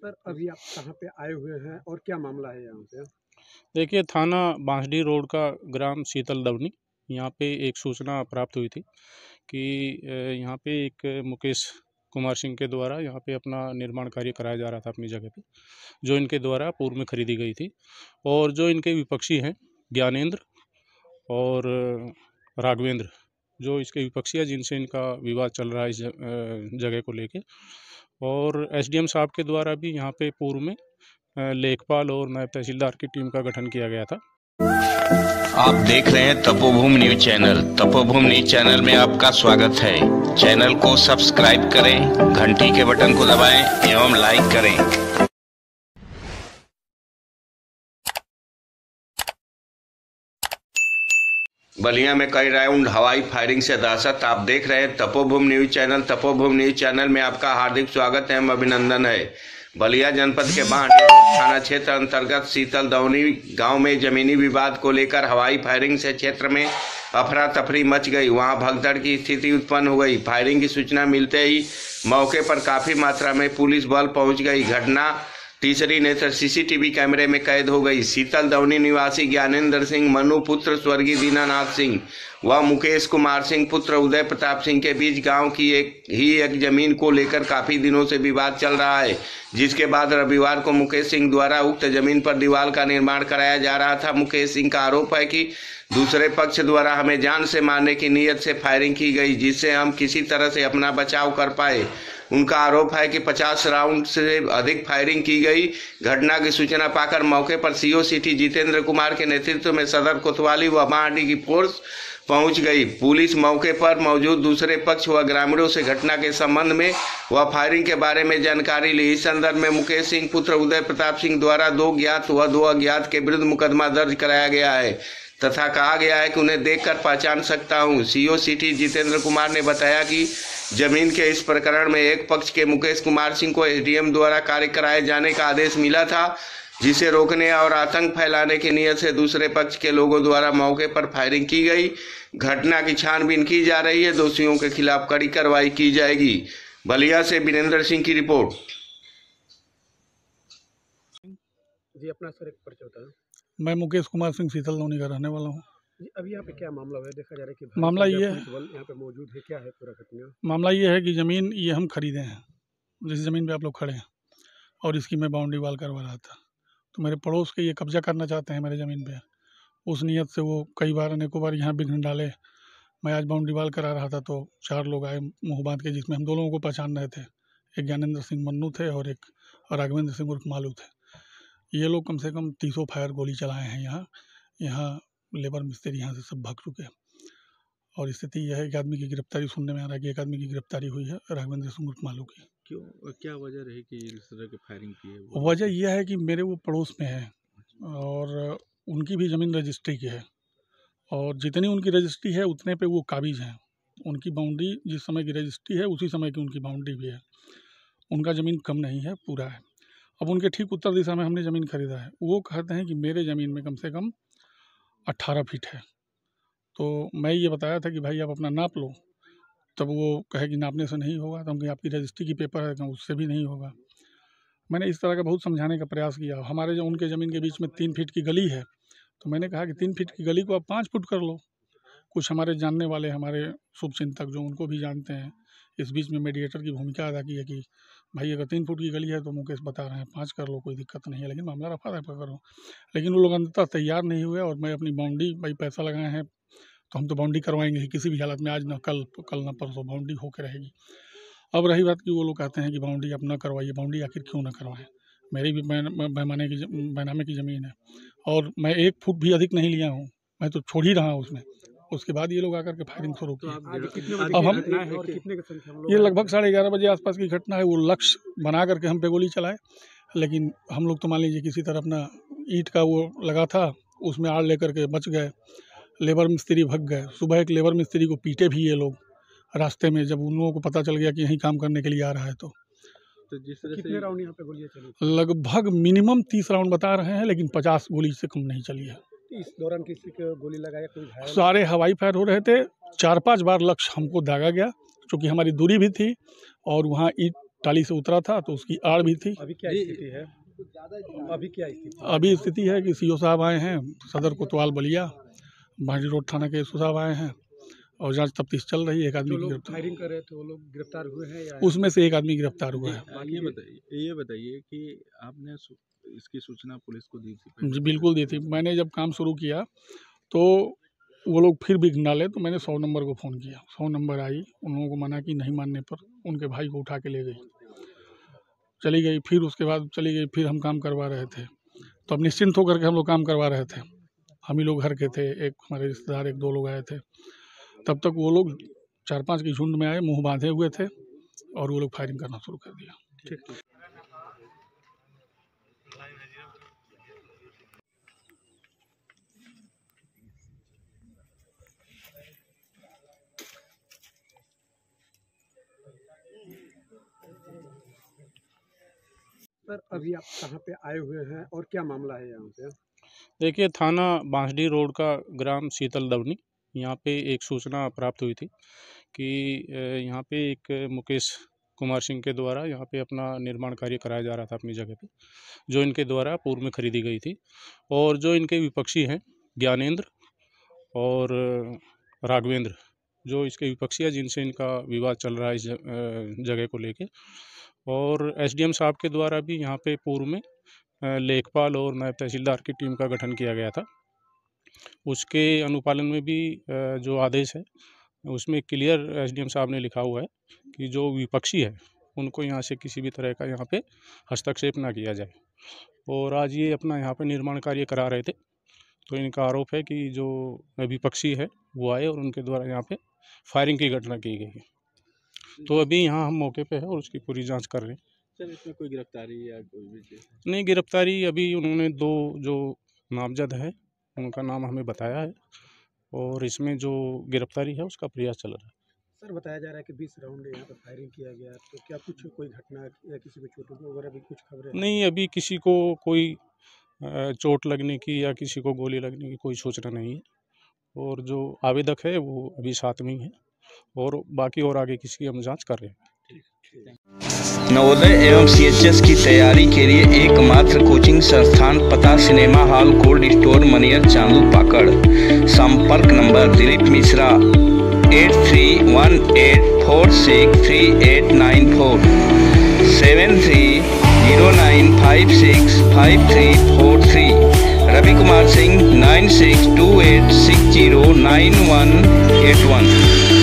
Sir अभी आप कहाँ पे आए हुए हैं और क्या मामला है यहाँ पे? देखिए, थाना बांसडीह रोड का ग्राम शीतल दवनी, यहाँ पे एक सूचना प्राप्त हुई थी कि यहाँ पे एक मुकेश कुमार सिंह के द्वारा यहाँ पे अपना निर्माण कार्य कराया जा रहा था अपनी जगह पे, जो इनके द्वारा पूर्व में खरीदी गई थी। और जो इनके विपक्षी हैं ज्ञानेंद्र और राघवेंद्र, जो इसके विपक्षी है, जिनसे इनका विवाद चल रहा है इस जगह को लेके। और एसडीएम साहब के द्वारा भी यहाँ पे पूर्व में लेखपाल और नायब तहसीलदार की टीम का गठन किया गया था। आप देख रहे हैं तपोभूमि न्यूज चैनल। तपोभूमि न्यूज चैनल में आपका स्वागत है। चैनल को सब्सक्राइब करें, घंटी के बटन को दबाएं एवं लाइक करें। बलिया में कई राउंड हवाई फायरिंग से दहशत। आप देख रहे हैं तपोभूमि न्यूज चैनल। तपोभूमि न्यूज चैनल में आपका हार्दिक स्वागत है, अभिनंदन है। बलिया जनपद के बांसडीह थाना क्षेत्र अंतर्गत शीतल दवनी गांव में जमीनी विवाद को लेकर हवाई फायरिंग से क्षेत्र में अफरा तफरी मच गई। वहां भगदड़ की स्थिति उत्पन्न हो गई। फायरिंग की सूचना मिलते ही मौके पर काफी मात्रा में पुलिस बल पहुंच गई। घटना तीसरी नेत्र सीसीटीवी कैमरे में कैद हो गई। शीतल दवनी निवासी ज्ञानेंद्र सिंह मनु पुत्र स्वर्गीय दीनानाथ सिंह व मुकेश कुमार सिंह पुत्र उदय प्रताप सिंह के बीच गांव की एक जमीन को लेकर काफी दिनों से विवाद चल रहा है, जिसके बाद रविवार को मुकेश सिंह द्वारा उक्त जमीन पर दीवार का निर्माण कराया जा रहा था। मुकेश सिंह का आरोप है कि दूसरे पक्ष द्वारा हमें जान से मारने की नीयत से फायरिंग की गई, जिससे हम किसी तरह से अपना बचाव कर पाए। उनका आरोप है कि 50 राउंड से अधिक फायरिंग की गई। घटना की सूचना पाकर मौके पर सीओ सिटी जितेंद्र कुमार के नेतृत्व में सदर कोतवाली व बांसडीह की फोर्स पहुंच गई। पुलिस मौके पर मौजूद दूसरे पक्ष व ग्रामीणों से घटना के संबंध में व फायरिंग के बारे में जानकारी ली। इस संदर्भ में मुकेश सिंह पुत्र उदय प्रताप सिंह द्वारा 2 ज्ञात व 2 अज्ञात के विरुद्ध मुकदमा दर्ज कराया गया है तथा कहा गया है कि उन्हें देखकर पहचान सकता हूं। सीओ सिटी जितेंद्र कुमार ने बताया कि जमीन के इस प्रकरण में एक पक्ष के मुकेश कुमार सिंह को एसडीएम द्वारा कार्य कराए जाने का आदेश मिला था, जिसे रोकने और आतंक फैलाने की नीयत से दूसरे पक्ष के लोगों द्वारा मौके पर फायरिंग की गई। घटना की छानबीन की जा रही है। दोषियों के खिलाफ कड़ी कार्रवाई की जाएगी। बलिया से वीरेंद्र सिंह की रिपोर्ट। जी अपना सर एक परिचय बताएं। मैं मुकेश कुमार सिंह शीतल दवनी का रहने वाला हूँ। अभी यहाँ पे क्या मामला है? देखा जा रहा है कि मामला ये है, यहाँ पे मौजूद है, क्या है पूरा घटना? मामला ये है कि ज़मीन ये हम खरीदे हैं, जिस ज़मीन पे आप लोग खड़े हैं, और इसकी मैं बाउंड्री वाल करवा रहा था। तो मेरे पड़ोस के ये कब्जा करना चाहते हैं मेरे ज़मीन पे। उस नीयत से वो कई बार अनेकों बार यहाँ विघ्न डाले। मैं आज बाउंड्री वाल करा रहा था तो 4 लोग आए मुँह बांध के, जिसमें हम 2 लोगों को पहचान रहे थे। एक ज्ञानेंद्र सिंह मन्नू थे और एक राघवेंद्र सिंह उर्फ मालू थे। ये लोग कम से कम 30 फायर गोली चलाए हैं। यहाँ लेबर मिस्त्री यहाँ से सब भाग चुके हैं। और स्थिति यह है कि आदमी की गिरफ्तारी सुनने में आ रहा है कि एक आदमी की गिरफ्तारी हुई है, राघवेंद्र सिंह उर्फ मालू की। क्यों, क्या वजह रही कि इस तरह की फायरिंग की है? वजह यह है कि मेरे वो पड़ोस में है और उनकी भी ज़मीन रजिस्ट्री की है, और जितनी उनकी रजिस्ट्री है उतने पे वो काबिज हैं। उनकी बाउंड्री जिस समय की रजिस्ट्री है उसी समय की उनकी बाउंड्री भी है। उनका ज़मीन कम नहीं है, पूरा है। अब उनके ठीक उत्तर दिशा में हमने ज़मीन खरीदा है। वो कहते हैं कि मेरे ज़मीन में कम से कम 18 फीट है। तो मैं ये बताया था कि भाई आप अपना नाप लो, तब वो कहे कि नापने से नहीं होगा। तो हम कहें आपकी रजिस्ट्री की पेपर है, उससे भी नहीं होगा। मैंने इस तरह का बहुत समझाने का प्रयास किया। हमारे जो उनके ज़मीन के बीच में 3 फीट की गली है, तो मैंने कहा कि 3 फीट की गली को आप 5 फुट कर लो। कुछ हमारे जानने वाले, हमारे शुभचिंतक जो उनको भी जानते हैं, इस बीच में मीडिएटर की भूमिका अदा की है कि भाई अगर 3 फुट की गली है तो मुकेश बता रहे हैं 5 कर लो, कोई दिक्कत नहीं है, लेकिन मामला रफा दफा करो। लेकिन वो लोग अंततः तैयार नहीं हुए और मैं अपनी बाउंड्री, भाई पैसा लगाए हैं तो हम तो बाउंड्री करवाएंगे ही किसी भी हालत में। आज ना कल ना परसों बाउंड्री होकर रहेगी। अब रही बात कि वो लोग कहते हैं कि बाउंड्री आप ना करवाइए। बाउंड्री आखिर क्यों ना करवाएं? मेरी भी बैनामे की ज़मीन है और मैं 1 फुट भी अधिक नहीं लिया हूँ, मैं तो छोड़ ही रहा हूँ उसमें। उसके बाद ये लोग आकर के फायरिंग शुरू की। अब हम ये लगभग 11:30 बजे आसपास की घटना है। वो लक्ष्य बना करके हम पे गोली चलाए, लेकिन हम लोग तो मान लीजिए किसी तरह अपना ईंट का वो लगा था उसमें आड़ लेकर के बच गए। लेबर मिस्त्री भग गए। सुबह एक लेबर मिस्त्री को पीटे भी ये लोग रास्ते में, जब उन लोगों को पता चल गया कि यहीं काम करने के लिए आ रहा है। तो जिस तरह कितने राउंड यहाँ पे गोलियां चली? लगभग मिनिमम 30 राउंड बता रहे हैं, लेकिन 50 गोली से कम नहीं चली है। इस दौरान किसी को गोली लगाया, कोई घायल? सारे हवाई फायर हो रहे थे। 4-5 बार लक्ष्य हमको दागा गया, क्योंकि हमारी दूरी भी थी और वहाँ ईंट टाली से उतरा था तो उसकी आड़ भी थी। अभी क्या स्थिति है? अभी क्या स्थिति? अभी स्थिति है कि सीओ साहब आए हैं, सदर कोतवाल बलिया बांसडी रोड थाना के एसओ साहब आए हैं और जांच तफ्तीश चल रही है। एक आदमी जो लोग गिरफ्तार, फायरिंग कर रहे थे वो लोग गिरफ्तार हुए हैं या? उसमें से एक आदमी गिरफ्तार हुआ है। ये बताइए कि आपने इसकी सूचना पुलिस को दी थी पहले? जी बिल्कुल दी थी। मैंने जब काम शुरू किया तो वो लोग फिर भी ना ले तो मैंने 100 नंबर को फ़ोन किया। 100 नंबर आई, उन लोगों को मना की, नहीं मानने पर उनके भाई को उठा के ले गई, चली गई। फिर उसके बाद चली गई, फिर हम काम करवा रहे थे तो अब निश्चिंत होकर के हम लोग काम करवा रहे थे। हम ही लोग घर के थे, एक हमारे रिश्तेदार 1-2 लोग आए थे। तब तक वो लोग 4-5 की झुंड में आए, मुंह बांधे हुए थे और वो लोग फायरिंग करना शुरू कर दिया। ठीक। सर अभी आप कहाँ पे आए हुए हैं और क्या मामला है यहाँ पे? देखिए, थाना बांसडी रोड का ग्राम शीतल दवनी, यहाँ पे एक सूचना प्राप्त हुई थी कि यहाँ पे एक मुकेश कुमार सिंह के द्वारा यहाँ पे अपना निर्माण कार्य कराया जा रहा था अपनी जगह पे, जो इनके द्वारा पूर्व में खरीदी गई थी। और जो इनके विपक्षी हैं ज्ञानेंद्र और राघवेंद्र, जो इसके विपक्षी है, जिनसे इनका विवाद चल रहा है इस जगह को लेके। और एसडीएम साहब के द्वारा भी यहाँ पे पूर्व में लेखपाल और नायब तहसीलदार की टीम का गठन किया गया था। उसके अनुपालन में भी जो आदेश है उसमें क्लियर एसडीएम साहब ने लिखा हुआ है कि जो विपक्षी है उनको यहाँ से किसी भी तरह का यहाँ पे हस्तक्षेप ना किया जाए। और आज ये अपना यहाँ पे निर्माण कार्य करा रहे थे तो इनका आरोप है कि जो विपक्षी है वो आए और उनके द्वारा यहाँ पे फायरिंग की घटना की गई है। तो अभी यहाँ हम मौके पे है और उसकी पूरी जांच कर रहे हैं। सर, इसमें कोई गिरफ्तारी या कोई भी? नहीं, गिरफ्तारी अभी उन्होंने 2 जो नामजद है उनका नाम हमें बताया है और इसमें जो गिरफ्तारी है उसका प्रयास चल रहा है। सर बताया जा रहा है कि 20 राउंड यहाँ पे फायरिंग किया गया, तो क्या कुछ कोई घटना या किसी को चोट वगैरह भी कुछ खबरें? नहीं, अभी किसी को कोई चोट लगने की या किसी को गोली लगने की कोई सूचना नहीं है। और जो आवेदक है वो अभी साथ में ही है और बाकी और आगे किसी की हम जाँच कर रहे हैं। नवोदय एवं सीएचएस की तैयारी के लिए एकमात्र कोचिंग संस्थान, पता cinema hall cold store Maniyar Chandu Pakad. संपर्क नंबर दिलीप मिश्रा 8318463894 7309565343। रवि कुमार सिंह 9628609181।